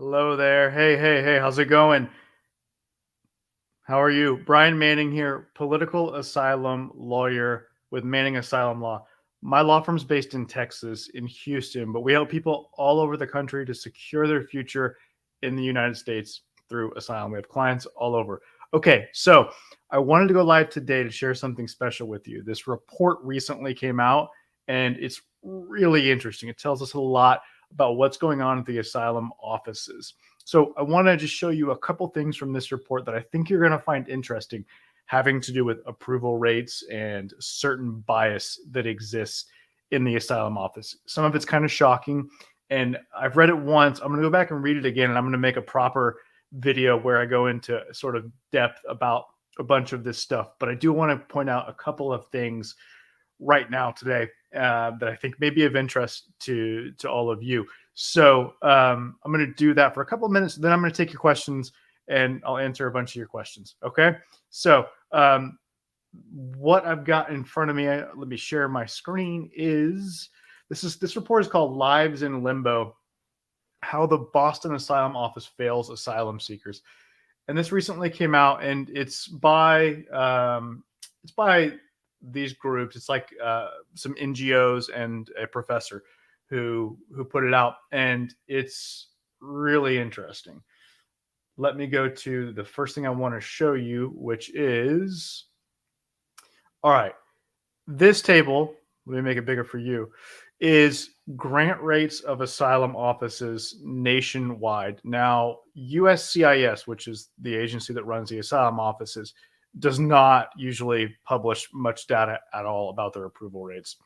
Hello there. Hey, how's it going? How are you? Brian Manning here, political asylum lawyer with Manning Asylum Law. My law firm's based in Texas, in Houston, but we help people all over the country to secure their future in the United States through asylum. We have clients all over. Okay, so I wanted to go live today to share something special with you. This report recently came out, and it's really interesting. It tells us a lot about what's going on at the asylum offices. So I want to just show you a couple things from this report that I think you're going to find interesting, having to do with approval rates and certain bias that exists in the asylum office. Some of it's kind of shocking, and I've read it once. I'm going to go back and read it again, and I'm going to make a proper video where I go into sort of depth about a bunch of this stuff. But I do want to point out a couple of things right now today that I think may be of interest to all of you. So I'm going to do that for a couple of minutes. Then I'm going to take your questions and I'll answer a bunch of your questions. Okay. So what I've got in front of me, let me share my screen. This report is called Lives in Limbo: How the Boston Asylum Office Fails Asylum Seekers. And this recently came out, and it's by these groups. It's like some NGOs and a professor who put it out, and it's really interesting. Let me go to the first thing I want to show you, which is, all right, this table, let me make it bigger for you, is grant rates of asylum offices nationwide. Now, USCIS, which is the agency that runs the asylum offices, does not usually publish much data at all about their approval rates.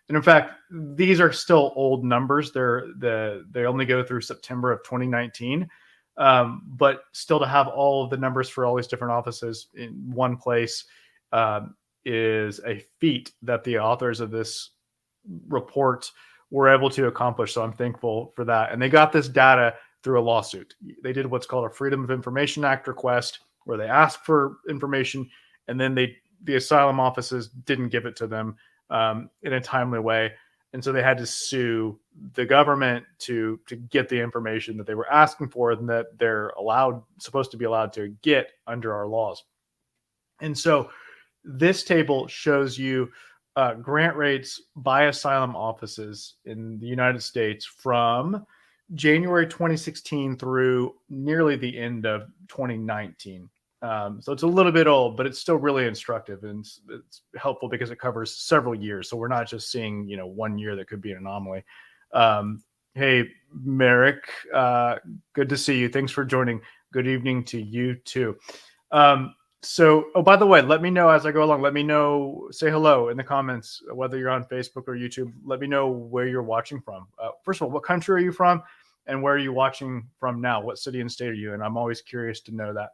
And in fact, these are still old numbers. They only go through September of 2019. But still, to have all of the numbers for all these different offices in one place is a feat that the authors of this report were able to accomplish. So I'm thankful for that. And they got this data through a lawsuit. They did what's called a Freedom of Information Act request, where they asked for information, and then the asylum offices didn't give it to them in a timely way. And so they had to sue the government to get the information that they were asking for and that they're supposed to be allowed to get under our laws. And so this table shows you grant rates by asylum offices in the United States from January 2016 through nearly the end of 2019. So it's a little bit old, but it's still really instructive, and it's helpful because it covers several years. So we're not just seeing, 1 year that could be an anomaly. Hey, Merrick, good to see you. Thanks for joining. Good evening to you too. Oh, by the way, let me know as I go along. Let me know, say hello in the comments, whether you're on Facebook or YouTube. Let me know where you're watching from. First of all, what country are you from, and where are you watching from now? What city and state are you in? I'm always curious to know that.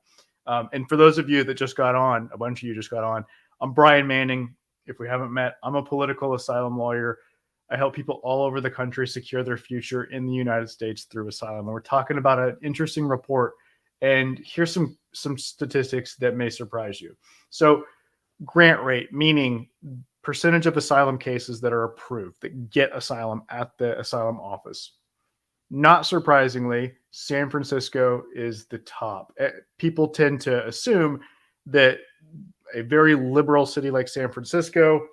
And for those of you that just got on, a bunch of you just got on, I'm Brian Manning. If we haven't met, I'm a political asylum lawyer. I help people all over the country secure their future in the United States through asylum. And we're talking about an interesting report. And here's some statistics that may surprise you. So grant rate, meaning percentage of asylum cases that are approved, that get asylum at the asylum office. Not surprisingly, San Francisco is the top. People tend to assume that a very liberal city like San Francisco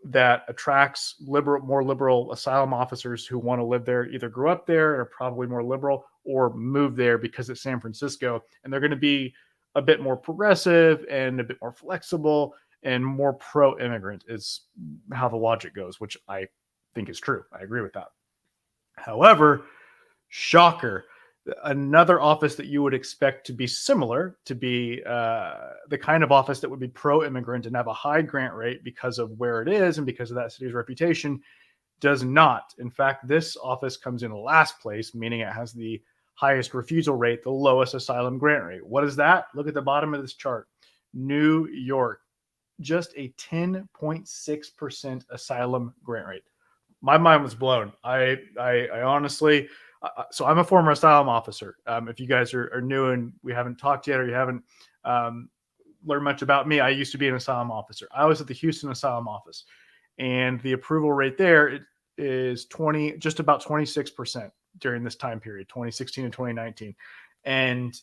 that attracts more liberal asylum officers who want to live there, either grew up there and are probably more liberal, or move there because it's San Francisco, and they're going to be a bit more progressive and a bit more flexible and more pro-immigrant is how the logic goes, which I think is true. I agree with that. However, shocker, another office that you would expect to be similar, to be the kind of office that would be pro-immigrant and have a high grant rate because of where it is and because of that city's reputation, does not. In fact, this office comes in last place, meaning it has the highest refusal rate, the lowest asylum grant rate. What is that? Look at the bottom of this chart. New York, just a 10.6% asylum grant rate. My mind was blown. I honestly, so I'm a former asylum officer. If you guys are new and we haven't talked yet, or you haven't learned much about me, I used to be an asylum officer. I was at the Houston Asylum Office, and the approval rate there is just about 26%. during this time period, 2016 and 2019. And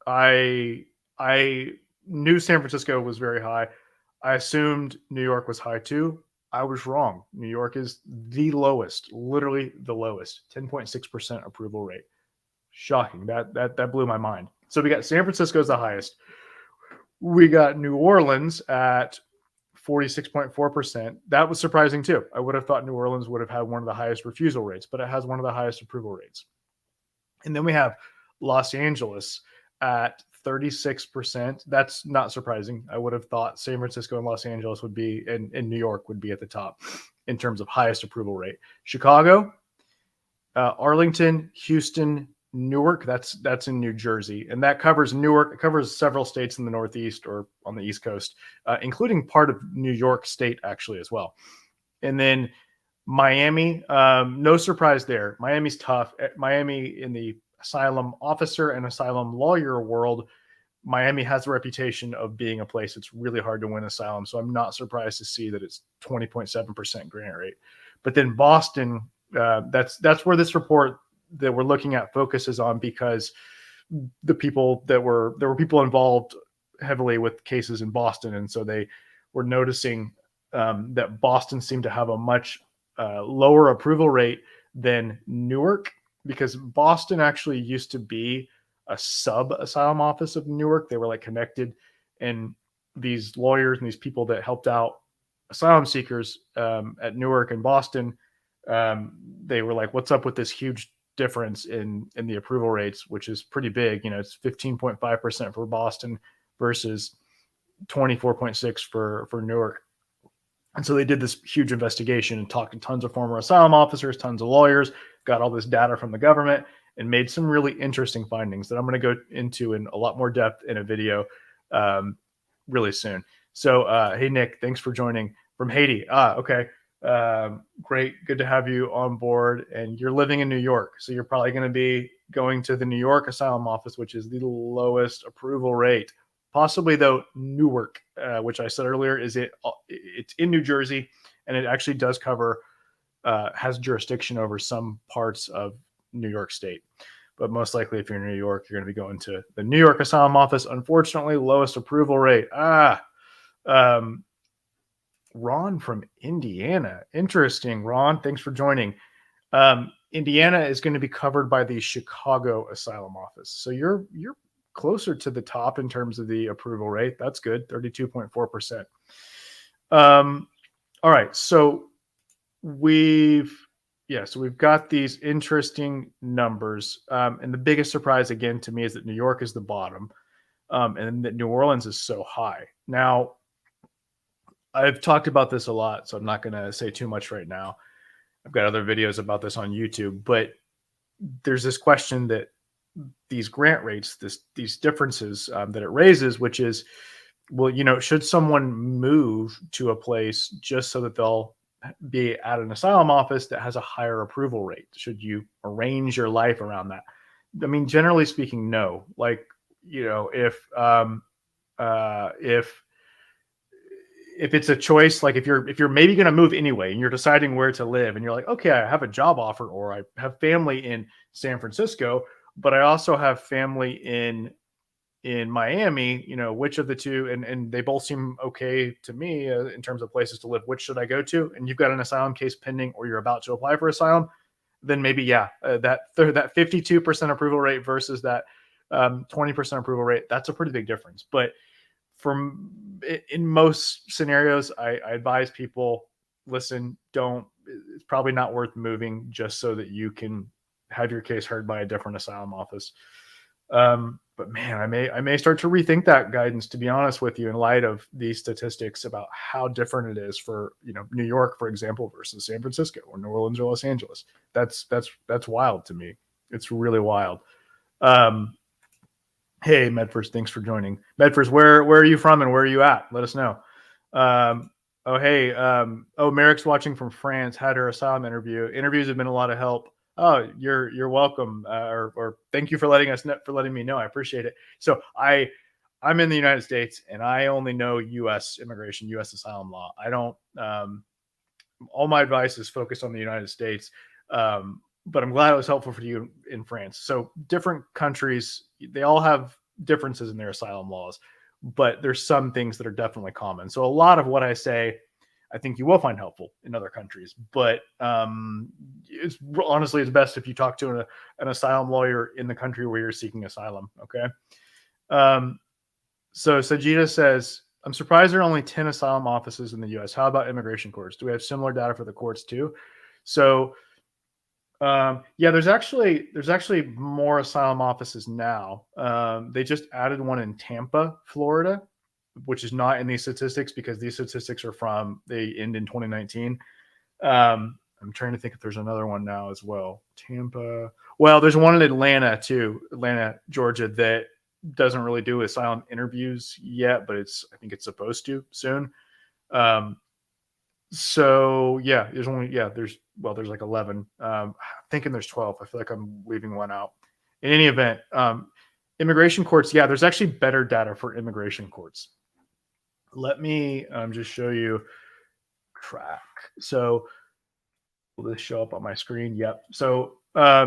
I I knew San Francisco was very high. I assumed New York was high too. I was wrong. New York is the lowest, literally the lowest, 10.6% approval rate. Shocking. That blew my mind. So we got San Francisco as the highest. We got New Orleans at 46.4%. That was surprising too. I would have thought New Orleans would have had one of the highest refusal rates, but it has one of the highest approval rates. And then we have Los Angeles at 36%. That's not surprising. I would have thought San Francisco and Los Angeles would be, and New York would be at the top in terms of highest approval rate. Chicago, Arlington, Houston, Newark, that's in New Jersey, and that covers Newark. It covers several states in the Northeast or on the East Coast, including part of New York State actually as well. And then Miami, no surprise there. Miami's tough. Miami in the asylum officer and asylum lawyer world, Miami has a reputation of being a place that's really hard to win asylum. So I'm not surprised to see that it's 20.7% grant rate. But then Boston, that's where this report that we're looking at focuses on, because the people there were people involved heavily with cases in Boston, and so they were noticing that Boston seemed to have a much lower approval rate than Newark, because Boston actually used to be a sub asylum office of Newark. They were like connected, and these lawyers and these people that helped out asylum seekers at Newark and Boston, they were like, "What's up with this huge difference in the approval rates," which is pretty big. It's 15.5% for Boston versus 24.6 for Newark. And so they did this huge investigation and talked to tons of former asylum officers, tons of lawyers, got all this data from the government, and made some really interesting findings that I'm going to go into in a lot more depth in a video really soon. So, hey, Nick, thanks for joining from Haiti. Okay. Great. Good to have you on board. And you're living in New York, so you're probably going to be going to the New York asylum office, which is the lowest approval rate. Possibly, though, Newark, which I said earlier, it's in New Jersey, and it actually does cover, has jurisdiction over some parts of New York State. But most likely, if you're in New York, you're going to be going to the New York asylum office. Unfortunately, lowest approval rate. Ron from Indiana. Interesting, Ron. Thanks for joining. Indiana is going to be covered by the Chicago asylum office. So you're closer to the top in terms of the approval rate. That's good, 32.4%. All right, so we've got these interesting numbers. And the biggest surprise again to me is that New York is the bottom, and that New Orleans is so high. Now, I've talked about this a lot, so I'm not going to say too much right now. I've got other videos about this on YouTube, but there's this question that these grant rates, these differences that it raises, which is, well, should someone move to a place just so that they'll be at an asylum office that has a higher approval rate? Should you arrange your life around that? I mean, generally speaking, no. Like, if it's a choice, like if you're maybe going to move anyway and you're deciding where to live, and you're like, okay, I have a job offer, or I have family in San Francisco, but I also have family in Miami, which of the two, and they both seem okay to me in terms of places to live, which should I go to? And you've got an asylum case pending, or you're about to apply for asylum, then maybe, that 52% approval rate versus that 20% approval rate, that's a pretty big difference. But in most scenarios, I advise people, listen, it's probably not worth moving just so that you can have your case heard by a different asylum office. But man, I may start to rethink that guidance, to be honest with you, in light of these statistics about how different it is for, New York, for example, versus San Francisco or New Orleans or Los Angeles. That's wild to me. It's really wild. Hey, Medford, thanks for joining. Medford, where are you from and where are you at? Let us know. Merrick's watching from France, had her asylum interview. Interviews have been a lot of help. Oh, you're welcome. Or thank you for letting me know. I appreciate it. So I'm in the United States, and I only know U.S. immigration, U.S. asylum law. I don't. All my advice is focused on the United States. but I'm glad it was helpful for you in France. So different countries, they all have differences in their asylum laws, but there's some things that are definitely common. So a lot of what I say, I think you will find helpful in other countries, but it's honestly, it's best if you talk to an asylum lawyer in the country where you're seeking asylum. Okay. So Sajida says, I'm surprised there are only 10 asylum offices in the US. How about immigration courts? Do we have similar data for the courts too? So yeah, there's actually more asylum offices now. They just added one in Tampa, Florida, which is not in these statistics because these statistics they end in 2019. I'm trying to think if there's another one now as well. Tampa. Well, there's one in Atlanta too, Atlanta, Georgia, that doesn't really do asylum interviews yet, but I think it's supposed to soon. So yeah, there's like 11. I'm thinking there's 12. I feel like I'm leaving one out. In any event, immigration courts, yeah, there's actually better data for immigration courts. Let me just show you track. So will this show up on my screen? Yep. So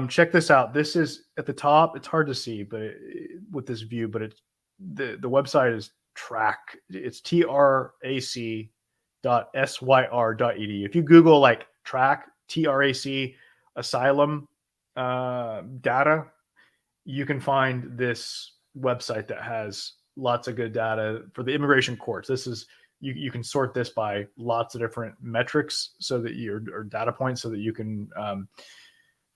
check this out. This is at the top. It's hard to see, but with this view, but it's the website is track. It's trac.syr.edu. If you Google like track TRAC asylum data, you can find this website that has lots of good data for the immigration courts. This is you can sort this by lots of different metrics so that or data points so that you can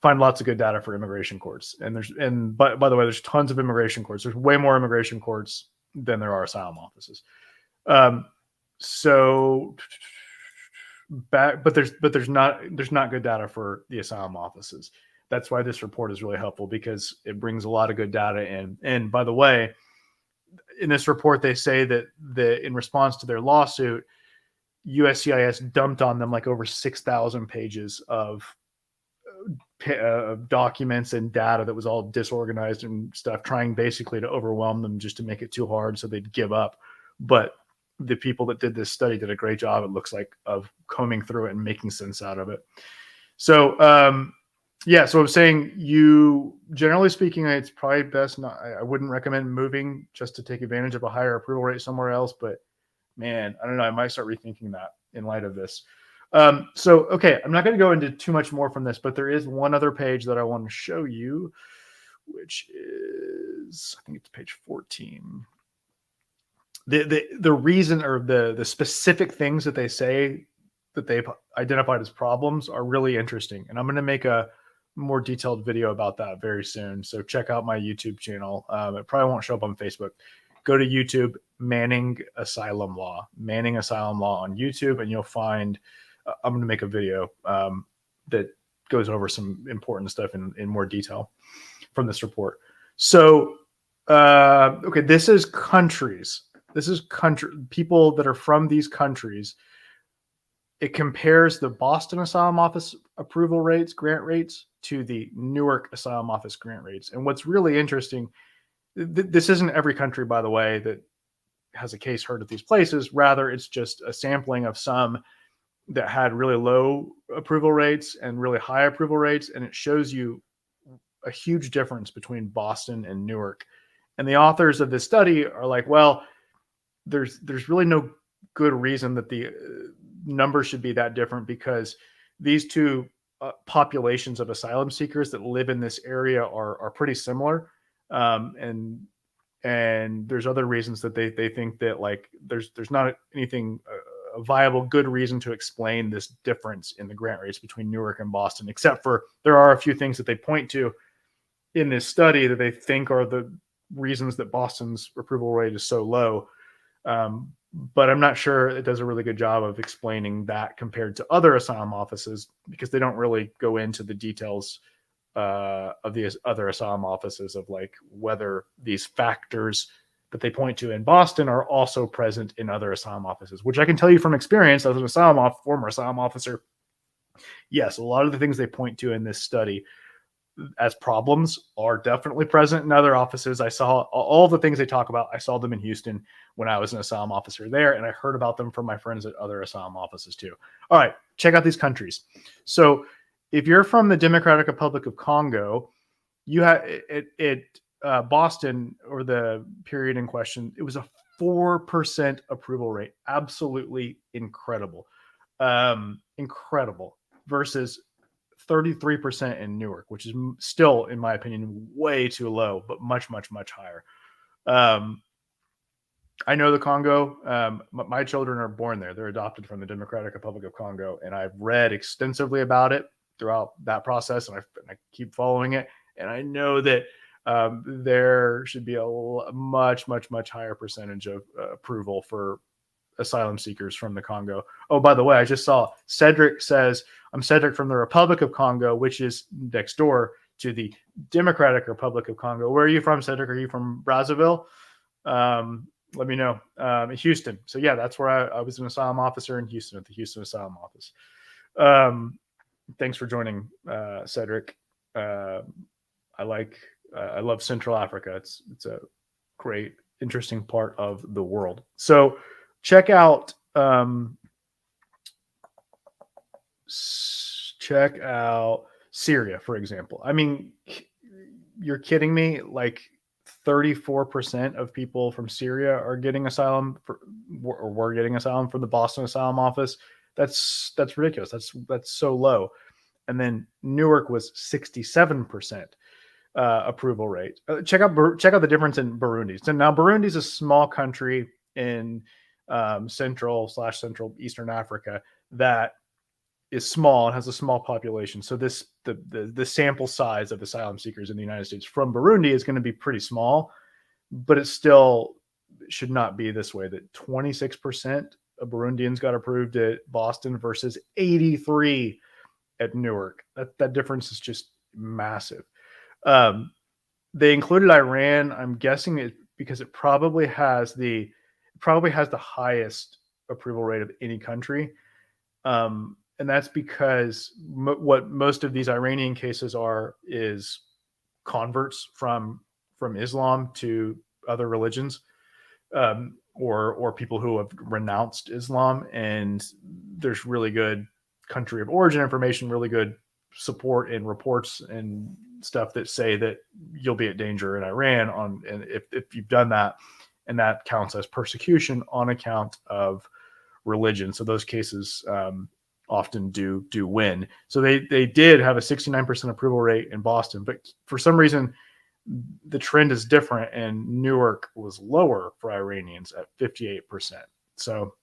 find lots of good data for immigration courts. And by the way, there's tons of immigration courts. There's way more immigration courts than there are asylum offices. But there's not good data for the asylum offices. That's why this report is really helpful because it brings a lot of good data in. And by the way, in this report, they say that in response to their lawsuit, USCIS dumped on them like over 6,000 pages of documents and data that was all disorganized and stuff, trying basically to overwhelm them just to make it too hard so they'd give up. But the people that did this study did a great job, it looks like, of combing through it and making sense out of it. So yeah, so I'm saying, generally speaking, it's probably best not. I wouldn't recommend moving just to take advantage of a higher approval rate somewhere else. But man, I don't know. I might start rethinking that in light of this. So okay, I'm not going to go into too much more from this, but there is one other page that I want to show you, which is, I think it's page 14. The reason or the specific things that they say that they've identified as problems are really interesting, and I'm going to make a more detailed video about that very soon. So check out my YouTube channel. It probably won't show up on Facebook. Go to YouTube, Manning Asylum Law on YouTube, and you'll find. I'm going to make a video that goes over some important stuff in more detail from this report. So okay, this is countries. This is people that are from these countries. It compares the Boston Asylum Office approval rates, grant rates, to the Newark Asylum Office grant rates. And what's really interesting, this isn't every country, by the way, that has a case heard at these places. Rather, it's just a sampling of some that had really low approval rates and really high approval rates. And it shows you a huge difference between Boston and Newark. And the authors of this study are like, well, there's really no good reason that the numbers should be that different, because these two populations of asylum seekers that live in this area are pretty similar. And there's other reasons that they think that, like, there's not anything, a viable good reason to explain this difference in the grant rates between Newark and Boston, except for there are a few things that they point to in this study that they think are the reasons that Boston's approval rate is so low. But I'm not sure it does a really good job of explaining that compared to other asylum offices, because they don't really go into the details of the other asylum offices of, like, whether these factors that they point to in Boston are also present in other asylum offices, which I can tell you from experience as an former asylum officer. Yes, a lot of the things they point to in this study as problems are definitely present in other offices. I saw all the things they talk about. I saw them in Houston when I was an asylum officer there, and I heard about them from my friends at other asylum offices too. All right, check out these countries. So if you're from the Democratic Republic of Congo, you have Boston, or the period in question, it was a 4% approval rate. Absolutely incredible. Incredible. Versus 33% in Newark, which is still, in my opinion, way too low, but much, much, much higher. I know the Congo. My children are born there. They're adopted from the Democratic Republic of Congo, and I've read extensively about it throughout that process, and I keep following it. And I know that there should be a much, much, much higher percentage of approval for asylum seekers from the Congo. Oh, by the way, I just saw Cedric says, I'm Cedric from the Republic of Congo, which is next door to the Democratic Republic of Congo. Where are you from, Cedric? Are you from Brazzaville? Let me know. Houston. So yeah, that's where I was an asylum officer in Houston, at the Houston Asylum Office. Thanks for joining, Cedric. I love Central Africa. It's a great, interesting part of the world. So check out Syria, for example. I mean, you're kidding me? Like 34% of people from Syria are getting asylum or were getting asylum from the Boston Asylum Office. That's ridiculous. That's so low. And then Newark was 67% approval rate. Check out the difference in Burundi. So now Burundi is a small country in central Eastern Africa that is small and has a small population. So the sample size of asylum seekers in the United States from Burundi is going to be pretty small, but it still should not be this way. That 26% of Burundians got approved at Boston versus 83 at Newark. That difference is just massive. They included Iran. I'm guessing it because it probably has the highest approval rate of any country. And that's because what most of these Iranian cases are is converts from Islam to other religions, or people who have renounced Islam. And there's really good country of origin information, really good support in reports and stuff that say that you'll be at danger in Iran and if you've done that, and that counts as persecution on account of religion. So those cases often do win. So they did have a 69% approval rate in Boston, but for some reason the trend is different, and Newark was lower for Iranians at 58%. So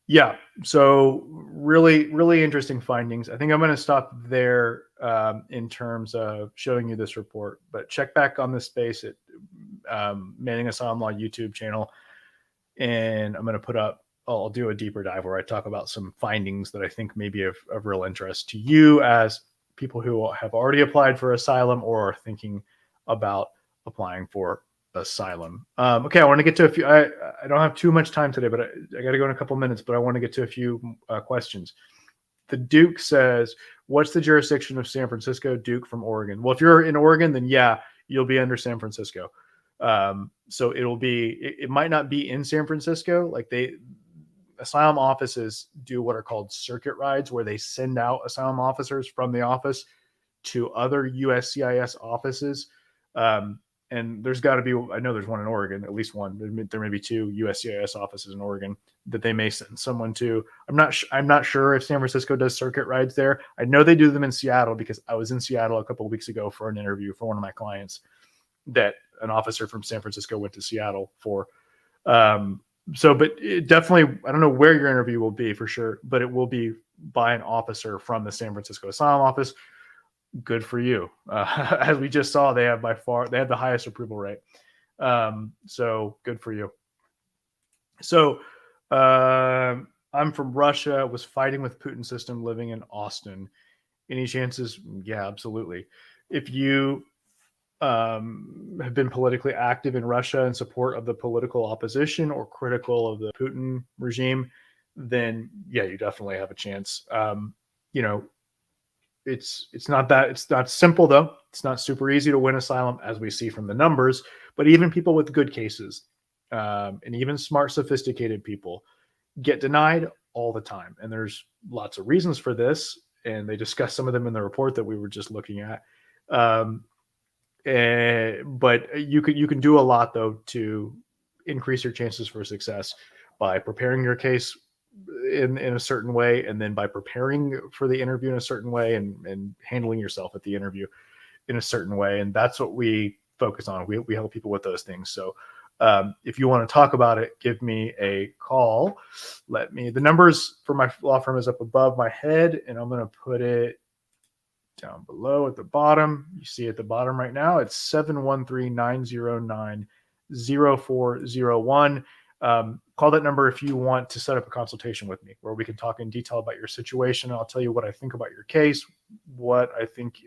yeah, so really interesting findings. I think I'm going to stop there in terms of showing you this report, but check back on this space at Manning Asylum Law YouTube channel, and I'm going to put up, I'll do a deeper dive where I talk about some findings that I think may be of real interest to you as people who have already applied for asylum or are thinking about applying for asylum. Okay, I want to get to a few. I don't have too much time today, but I got to go in a couple minutes, but I want to get to a few questions. The Duke says, what's the jurisdiction of San Francisco? Duke from Oregon. Well, if you're in Oregon, then yeah, you'll be under San Francisco. So it might not be in San Francisco. Like asylum offices do what are called circuit rides, where they send out asylum officers from the office to other USCIS offices. And there's got to be, I know there's one in Oregon, at least one. There may be two USCIS offices in Oregon that they may send someone to. I'm not sure if San Francisco does circuit rides there. I know they do them in Seattle because I was in Seattle a couple of weeks ago for an interview for one of my clients that an officer from San Francisco went to Seattle for. But it definitely, I don't know where your interview will be for sure, but it will be by an officer from the San Francisco Asylum Office. Good for you. As we just saw, they have the highest approval rate. So good for you. So I'm from Russia, was fighting with Putin system, living in Austin. Any chances? Yeah, absolutely. If you have been politically active in Russia in support of the political opposition or critical of the Putin regime, then yeah, you definitely have a chance. It's not simple though. It's not super easy to win asylum, as we see from the numbers, but even people with good cases, and even smart, sophisticated people get denied all the time. And there's lots of reasons for this. and they discuss some of them in the report that we were just looking at. But you can do a lot though to increase your chances for success by preparing your case in a certain way, and then by preparing for the interview in a certain way, and handling yourself at the interview in a certain way. And that's what we focus on. We help people with those things. So if you want to talk about it, give me a call. The numbers for my law firm is up above my head, and I'm going to put it down below at the bottom. You see at the bottom right now, it's 713-909-0401. Call that number if you want to set up a consultation with me, where we can talk in detail about your situation. I'll tell you what I think about your case, what I think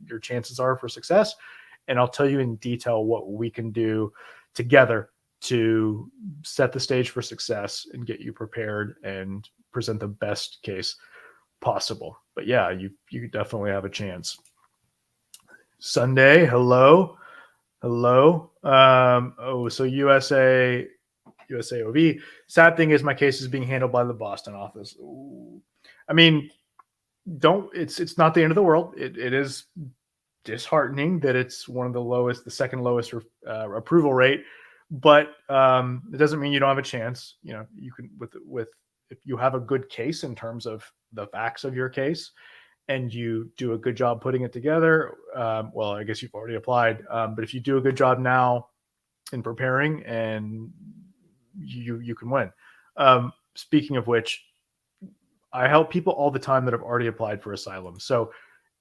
your chances are for success, and I'll tell you in detail what we can do together to set the stage for success and get you prepared and present the best case possible. But yeah, you definitely have a chance. Sunday, hello. So USAOV. Sad thing is my case is being handled by the Boston office. Ooh. I mean, it's not the end of the world. It is disheartening that it's one of the second lowest approval rate, but it doesn't mean you don't have a chance. You can if you have a good case in terms of the facts of your case, and you do a good job putting it together. Well, I guess you've already applied, but if you do a good job now in preparing, and you can win. Speaking of which, I help people all the time that have already applied for asylum. So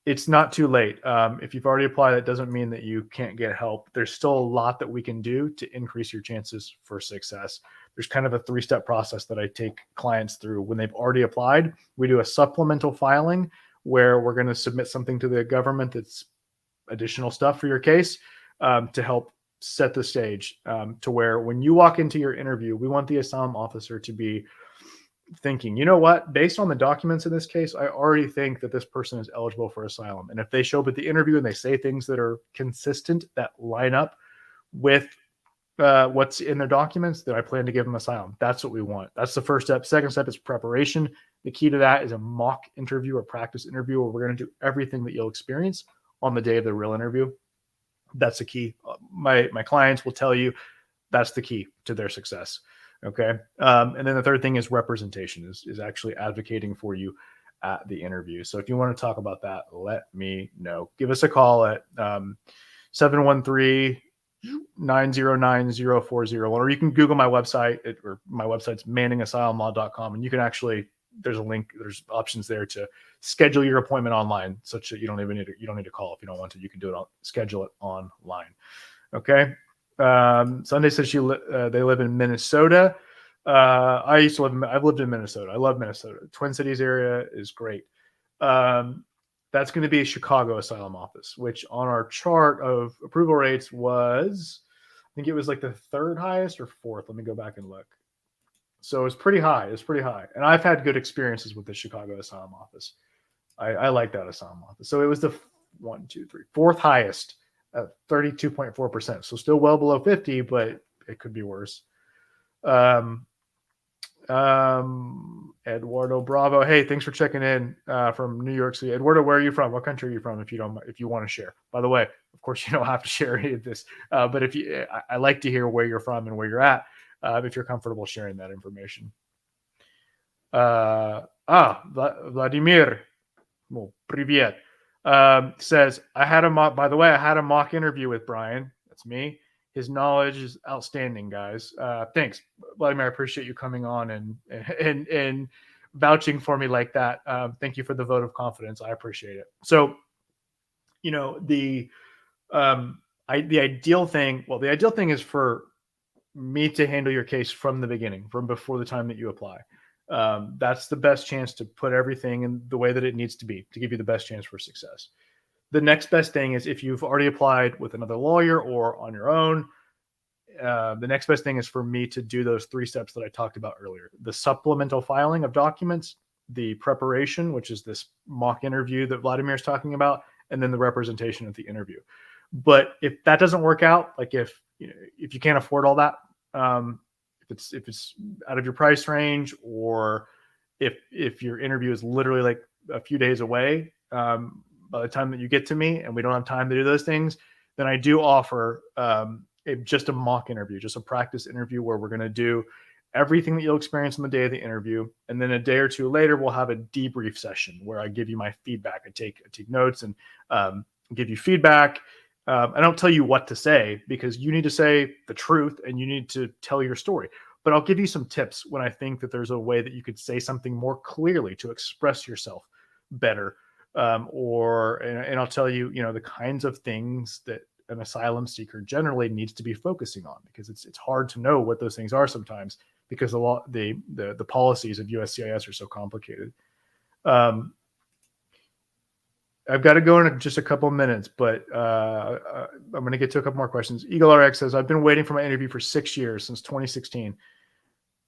it's not too late. If you've already applied, that doesn't mean that you can't get help. There's still a lot that we can do to increase your chances for success. There's kind of a 3-step process that I take clients through. When they've already applied, we do a supplemental filing where we're going to submit something to the government that's additional stuff for your case, to help set the stage, to where when you walk into your interview, we want the asylum officer to be thinking, you know what, based on the documents in this case, I already think that this person is eligible for asylum. And if they show up at the interview and they say things that are consistent, that line up with what's in their documents, then I plan to give them asylum. That's what we want. That's the first step. Second step is preparation. The key to that is a mock interview or practice interview, where we're going to do everything that you'll experience on the day of the real interview. That's the key. My clients will tell you that's the key to their success. Okay. And then the third thing is representation, is actually advocating for you at the interview. So if you want to talk about that, let me know. Give us a call at 713-909-0401, or you can Google my website. My website's manningasylumlaw.com, and you can actually, there's a link, there's options there to schedule your appointment online, such that you don't need to call if you don't want to. You can do it schedule it online. Okay. Sunday says they live in Minnesota. I've lived in Minnesota. I love Minnesota. Twin Cities area is great. That's going to be a Chicago asylum office, which on our chart of approval rates was, I think it was like the 3rd highest or 4th. Let me go back and look. So it's pretty high. And I've had good experiences with the Chicago asylum office. I like that asylum office. So it was the 4th highest at 32.4%. So still well below 50, but it could be worse. Eduardo Bravo. Hey, thanks for checking in from New York City. Eduardo, where are you from? What country are you from? If you want to share. By the way, of course, you don't have to share any of this. But I like to hear where you're from and where you're at, if you're comfortable sharing that information. Vladimir. Well, привет. Says, I had a mock interview with Brian. That's me. His knowledge is outstanding, guys. Thanks, Vladimir. I appreciate you coming on and vouching for me like that. Thank you for the vote of confidence. I appreciate it. So, the ideal thing is for me to handle your case from the beginning, from before the time that you apply. That's the best chance to put everything in the way that it needs to be to give you the best chance for success. The next best thing is if you've already applied with another lawyer or on your own, the next best thing is for me to do those 3 steps that I talked about earlier. The supplemental filing of documents, the preparation, which is this mock interview that Vladimir is talking about, and then the representation at the interview. But if that doesn't work out, like if you can't afford all that, if it's out of your price range, or if your interview is literally like a few days away by the time that you get to me, and we don't have time to do those things, then I do offer just a mock interview, just a practice interview where we're going to do everything that you'll experience on the day of the interview. And then a day or two later, we'll have a debrief session where I give you my feedback. I take notes and give you feedback. I don't tell you what to say because you need to say the truth and you need to tell your story. But I'll give you some tips when I think that there's a way that you could say something more clearly to express yourself better. And I'll tell you, the kinds of things that an asylum seeker generally needs to be focusing on, because it's hard to know what those things are sometimes because the policies of USCIS are so complicated. I've got to go in just a couple of minutes, but I'm going to get to a couple more questions. Eagle RX says, I've been waiting for my interview for 6 years, since 2016.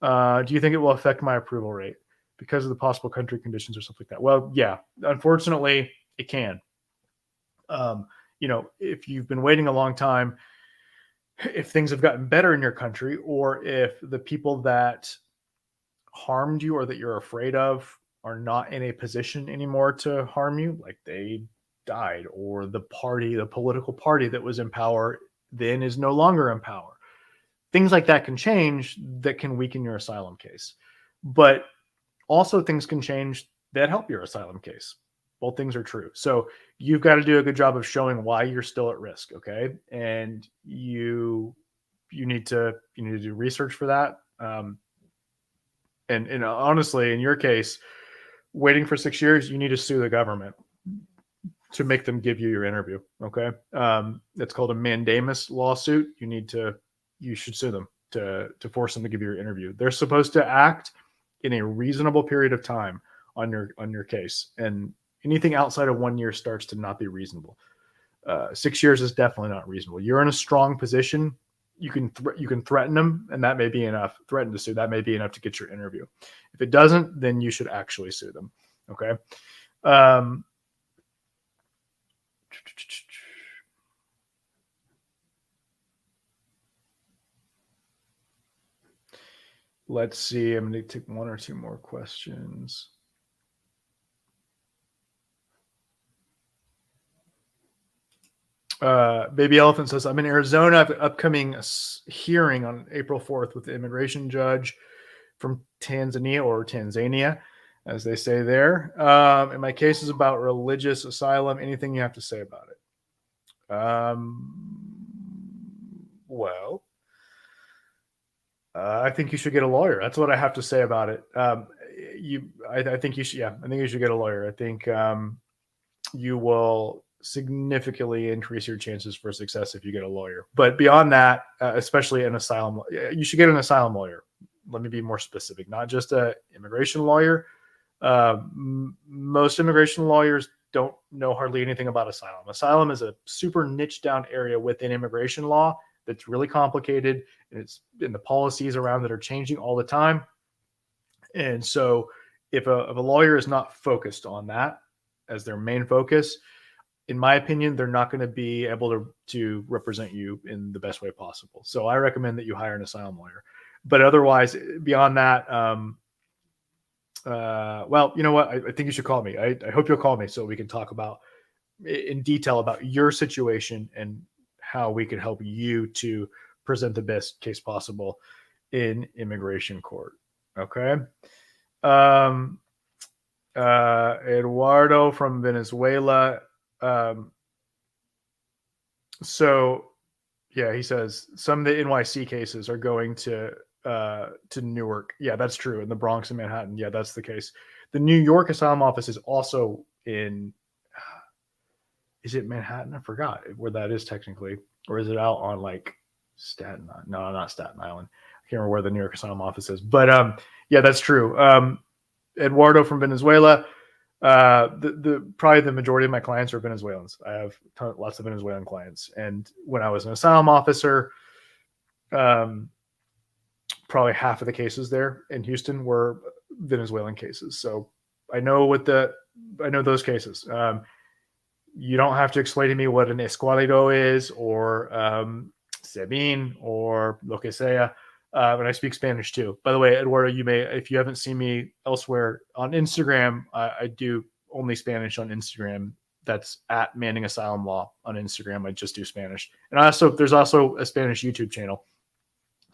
Do you think it will affect my approval rate because of the possible country conditions or something like that? Well, yeah, unfortunately it can. If you've been waiting a long time, if things have gotten better in your country, or if the people that harmed you or that you're afraid of are not in a position anymore to harm you, like they died, or the political party that was in power then is no longer in power. Things like that can change, that can weaken your asylum case. But also things can change that help your asylum case. Both things are true. So you've got to do a good job of showing why you're still at risk. Okay. And you need to do research for that. And honestly, in your case, waiting for 6 years, you need to sue the government to make them give you your interview. Okay. It's called a mandamus lawsuit. You should sue them to force them to give you your interview. They're supposed to act in a reasonable period of time on your case. And anything outside of 1 year starts to not be reasonable. 6 years is definitely not reasonable. You're in a strong position. You can threaten them, and that may be enough. Threaten to sue, that may be enough to get your interview. If it doesn't, then you should actually sue them. Okay. Let's see. I'm going to take one or two more questions. Baby Elephant says, I'm in Arizona. I have an upcoming hearing on April 4th with the immigration judge from Tanzania, as they say there. And my case is about religious asylum. Anything you have to say about it? Well, I think you should get a lawyer. That's what I have to say about it. I think you should. Yeah, I think you should get a lawyer. I think you will significantly increase your chances for success if you get a lawyer. But beyond that, especially an asylum, you should get an asylum lawyer. Let me be more specific, not just an immigration lawyer. Most immigration lawyers don't know hardly anything about asylum. Asylum is a super niche down area within immigration law that's really complicated, and the policies around it are changing all the time. And so if a lawyer is not focused on that as their main focus, in my opinion, they're not going to be able to represent you in the best way possible. So I recommend that you hire an asylum lawyer. But otherwise, beyond that, well, you know what? I think you should call me. I hope you'll call me so we can talk in detail about your situation and how we can help you to present the best case possible in immigration court. Okay. Eduardo from Venezuela. So yeah, he says some of the NYC cases are going to Newark. Yeah, that's true. In the Bronx and Manhattan. Yeah, that's the case. The New York asylum office is also in, is it Manhattan? I forgot where that is technically. Or is it out on like Staten Island? No, not Staten Island. I can't remember where the New York asylum office is. But yeah, that's true. Eduardo from Venezuela. Probably the majority of my clients are Venezuelans. I have lots of Venezuelan clients. And when I was an asylum officer, probably half of the cases there in Houston were Venezuelan cases. So I know those cases. You don't have to explain to me what an escualido is or sebin or lo que sea. And I speak Spanish too. By the way, Eduardo, if you haven't seen me elsewhere on Instagram, I do only Spanish on Instagram. That's at Manning Asylum Law on Instagram. I just do Spanish. And there's also a Spanish YouTube channel,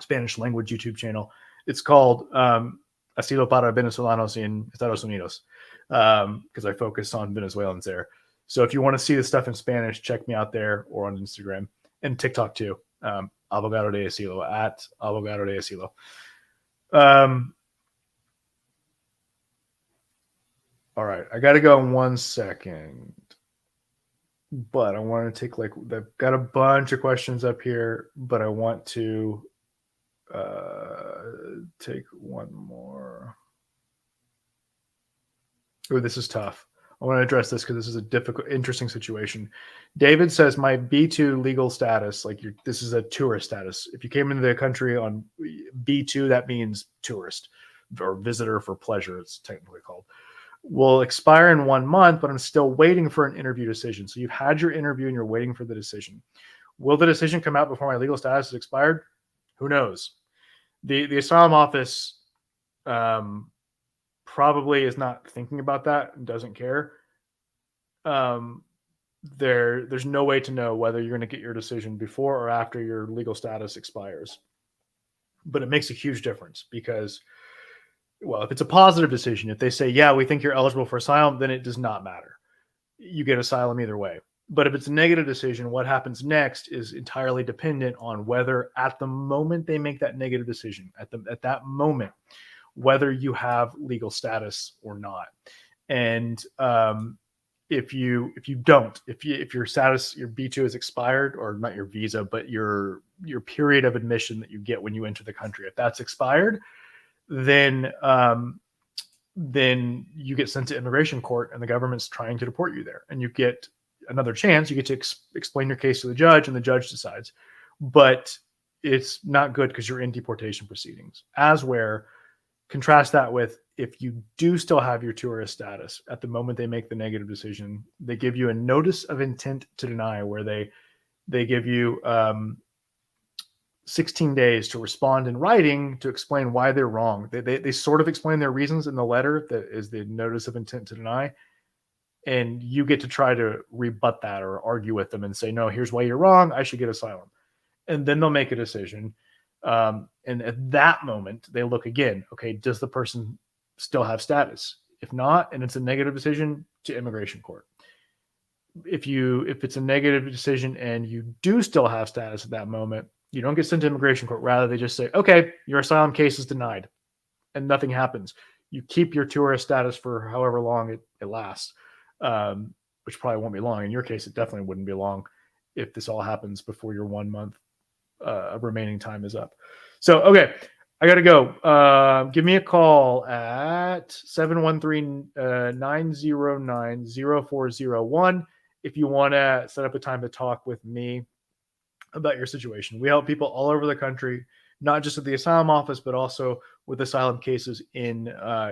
Spanish language YouTube channel. It's called Asilo para Venezolanos in Estados Unidos, because I focus on Venezuelans there. So if you want to see the stuff in Spanish, check me out there or on Instagram and TikTok too. Abogado de Asilo, at Abogado de Asilo. All right, I got to go in 1 second, but I want to take I've got a bunch of questions up here, but I want to take one more. Oh, this is tough. I want to address this because this is a difficult, interesting situation. David says my B2 legal status, this is a tourist status. If you came into the country on B2, that means tourist or visitor for pleasure, it's technically called, will expire in 1 month, but I'm still waiting for an interview decision. So you've had your interview and you're waiting for the decision. Will the decision come out before my legal status is expired? Who knows? The asylum office probably is not thinking about that and doesn't care. There's no way to know whether you're going to get your decision before or after your legal status expires. But it makes a huge difference because, well, if it's a positive decision, if they say, yeah, we think you're eligible for asylum, then it does not matter. You get asylum either way. But if it's a negative decision, what happens next is entirely dependent on whether at the moment they make that negative decision, at that moment, whether you have legal status or not. And if your status, your B2 is expired, or not your visa, but your period of admission that you get when you enter the country, if that's expired, then you get sent to immigration court and the government's trying to deport you there, and you get another chance. You get to explain your case to the judge, and the judge decides. But it's not good because you're in deportation proceedings. Contrast that with if you do still have your tourist status at the moment they make the negative decision, they give you a notice of intent to deny, where they give you 16 days to respond in writing to explain why they're wrong. They sort of explain their reasons in the letter that is the notice of intent to deny. And you get to try to rebut that or argue with them and say, no, here's why you're wrong. I should get asylum. And then they'll make a decision. And at that moment, they look again. Okay, does the person still have status? If not, and it's a negative decision, to immigration court. If it's a negative decision and you do still have status at that moment, you don't get sent to immigration court. Rather, they just say, okay, your asylum case is denied, and nothing happens. You keep your tourist status for however long it lasts, which probably won't be long. In your case, it definitely wouldn't be long if this all happens before your 1 month of remaining time is up. So, okay, I got to go. Give me a call at 713-909-0401 if you want to set up a time to talk with me about your situation. We help people all over the country, not just at the asylum office, but also with asylum cases in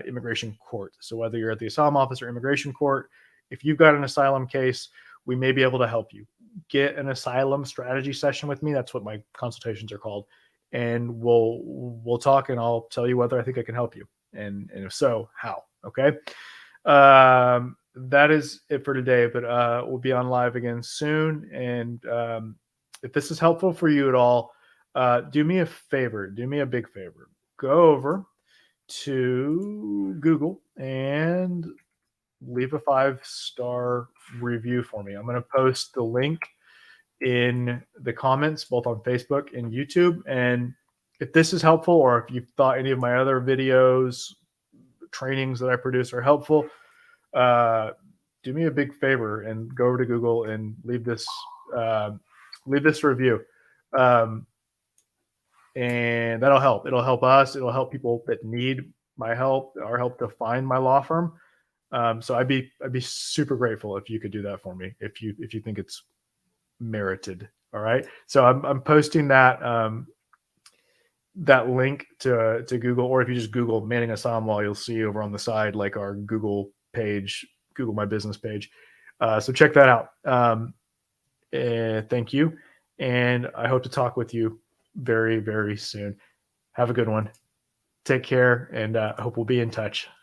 immigration court. So whether you're at the asylum office or immigration court, if you've got an asylum case, we may be able to help you. Get an asylum strategy session with me. That's what my consultations are called. And we'll talk, and I'll tell you whether I think I can help you. And if so, how. Okay. That is it for today, but we'll be on live again soon. And if this is helpful for you at all, do me a favor, do me a big favor. Go over to Google and leave a 5-star review for me. I'm going to post the link in the comments, both on Facebook and YouTube. And if this is helpful, or if you thought any of my other videos, trainings that I produce are helpful, do me a big favor and go over to Google and leave this review. And that'll help. It'll help us. It'll help people that need my help, our help to find my law firm. So I'd be super grateful if you could do that for me, if you think it's merited. All right. So I'm posting that link to Google, or if you just Google Manning Asylum Law, you'll see over on the side, like our Google page, Google My Business page. So check that out. Thank you. And I hope to talk with you very, very soon. Have a good one. Take care, and I hope we'll be in touch.